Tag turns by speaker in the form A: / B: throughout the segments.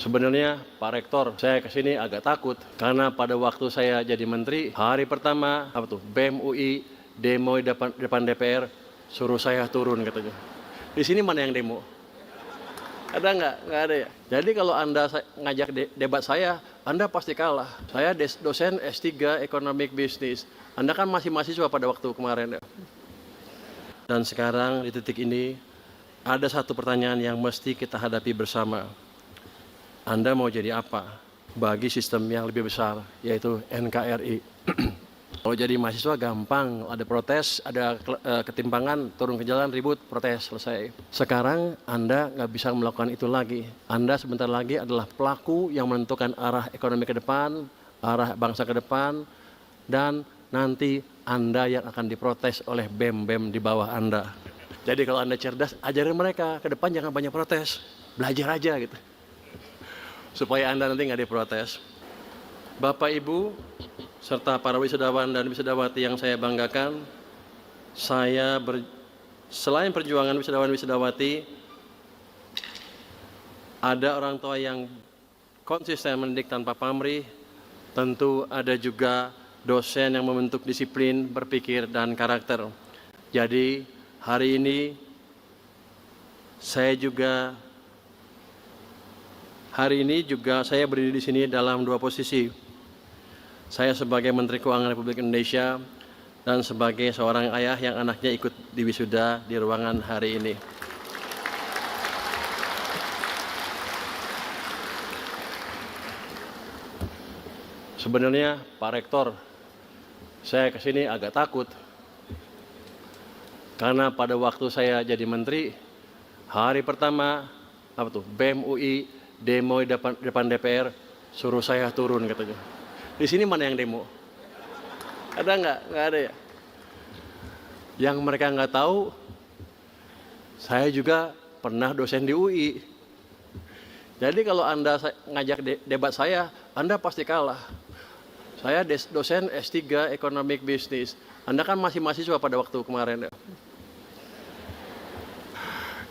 A: Sebenarnya Pak Rektor, saya kesini agak takut karena pada waktu saya jadi menteri, hari pertama BEM UI demo di depan DPR, suruh saya turun katanya. Di sini mana yang demo? Ada nggak? Nggak ada ya. Jadi kalau Anda ngajak debat saya, Anda pasti kalah. Saya dosen S3 Economic Business. Anda kan masih mahasiswa pada waktu kemarin ya. Dan sekarang di titik ini ada satu pertanyaan yang mesti kita hadapi bersama. Anda mau jadi apa bagi sistem yang lebih besar, yaitu NKRI? Kalau jadi mahasiswa gampang, ada protes, ada ketimpangan, turun ke jalan, ribut, protes, selesai. Sekarang Anda nggak bisa melakukan itu lagi. Anda sebentar lagi adalah pelaku yang menentukan arah ekonomi ke depan, arah bangsa ke depan, dan nanti Anda yang akan diprotes oleh BEM-BEM di bawah Anda. Jadi kalau Anda cerdas, ajarin mereka, ke depan jangan banyak protes, belajar aja gitu. Supaya Anda nanti nggak diprotes. Bapak, Ibu, serta para wisudawan dan wisudawati yang saya banggakan, selain perjuangan wisudawan-wisudawati, ada orang tua yang konsisten mendidik tanpa pamrih, tentu ada juga dosen yang membentuk disiplin, berpikir, dan karakter. Jadi, hari ini saya juga berdiri di sini dalam dua posisi. Saya sebagai Menteri Keuangan Republik Indonesia dan sebagai seorang ayah yang anaknya ikut diwisuda di ruangan hari ini. Sebenarnya Pak Rektor, saya kesini agak takut karena pada waktu saya jadi menteri, hari pertama BEM UI demo di depan DPR, suruh saya turun katanya. Di sini mana yang demo? Ada nggak? Nggak ada ya. Yang mereka nggak tahu, saya juga pernah dosen di UI. Jadi kalau Anda ngajak debat saya, Anda pasti kalah. Saya dosen S3 Economic Business. Anda kan masih mahasiswa pada waktu kemarin ya.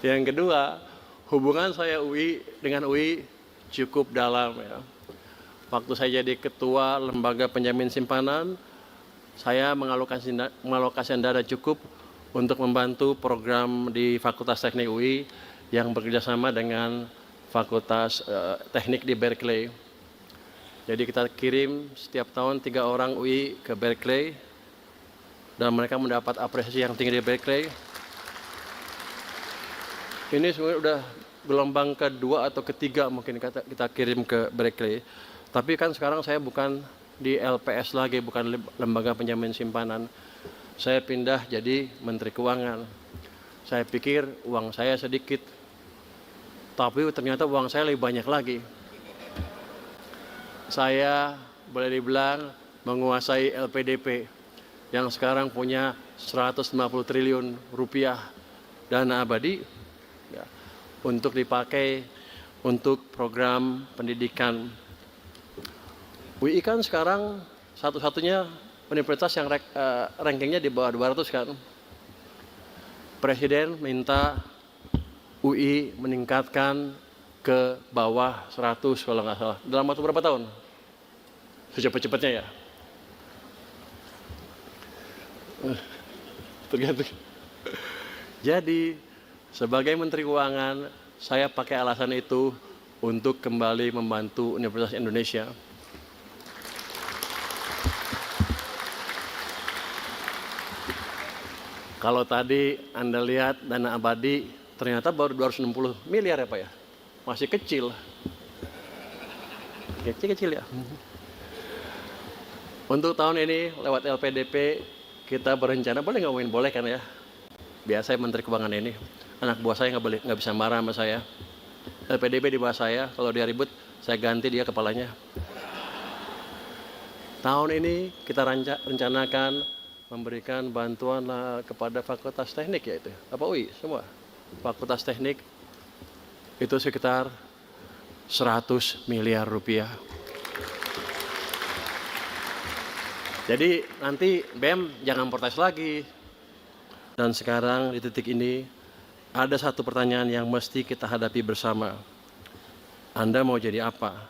A: Yang kedua, hubungan saya dengan UI cukup dalam ya. Waktu saya jadi ketua lembaga penjamin simpanan, saya mengalokasikan dana cukup untuk membantu program di Fakultas Teknik UI yang bekerjasama dengan Fakultas Teknik di Berkeley. Jadi kita kirim setiap tahun 3 orang UI ke Berkeley dan mereka mendapat apresiasi yang tinggi di Berkeley. Ini sebenarnya udah gelombang kedua atau ketiga mungkin kita kirim ke Berkeley. Tapi kan sekarang saya bukan di LPS lagi, bukan lembaga penjamin simpanan. Saya pindah jadi Menteri Keuangan. Saya pikir uang saya sedikit, tapi ternyata uang saya lebih banyak lagi. Saya boleh dibilang menguasai LPDP yang sekarang punya 150 triliun rupiah dana abadi ya, untuk dipakai untuk program pendidikan. UI kan sekarang satu-satunya universitas yang rankingnya di bawah 200 kan. Presiden minta UI meningkatkan ke bawah 100 kalau nggak salah. Dalam waktu berapa tahun? Secepat-cepatnya ya. Tergantung. Jadi sebagai Menteri Keuangan, saya pakai alasan itu untuk kembali membantu Universitas Indonesia. Kalau tadi Anda lihat dana abadi ternyata baru 260 miliar ya Pak ya. Masih kecil. Kecil ya. Untuk tahun ini lewat LPDP kita berencana, boleh ngomongin boleh kan ya. Biasa Menteri Keuangan ini, anak buah saya nggak bisa marah sama saya. LPDP di bawah saya, kalau dia ribut saya ganti dia kepalanya. Tahun ini kita rencanakan memberikan bantuan kepada Fakultas Teknik ya itu, apa UI semua. Fakultas Teknik itu sekitar 100 miliar rupiah. Jadi nanti BEM jangan protes lagi. Dan sekarang di titik ini ada satu pertanyaan yang mesti kita hadapi bersama. Anda mau jadi apa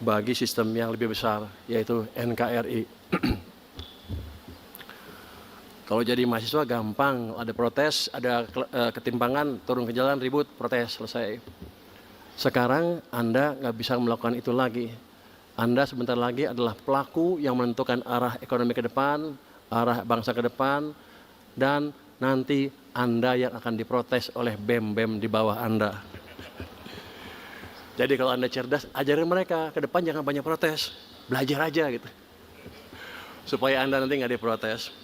A: bagi sistem yang lebih besar, yaitu NKRI. Kalau jadi mahasiswa gampang, ada protes, ada ketimpangan, turun ke jalan, ribut, protes, selesai. Sekarang Anda nggak bisa melakukan itu lagi. Anda sebentar lagi adalah pelaku yang menentukan arah ekonomi ke depan, arah bangsa ke depan, dan nanti Anda yang akan diprotes oleh BEM-BEM di bawah Anda. Jadi kalau Anda cerdas, ajarin mereka, ke depan jangan banyak protes, belajar aja gitu. Supaya Anda nanti nggak diprotes.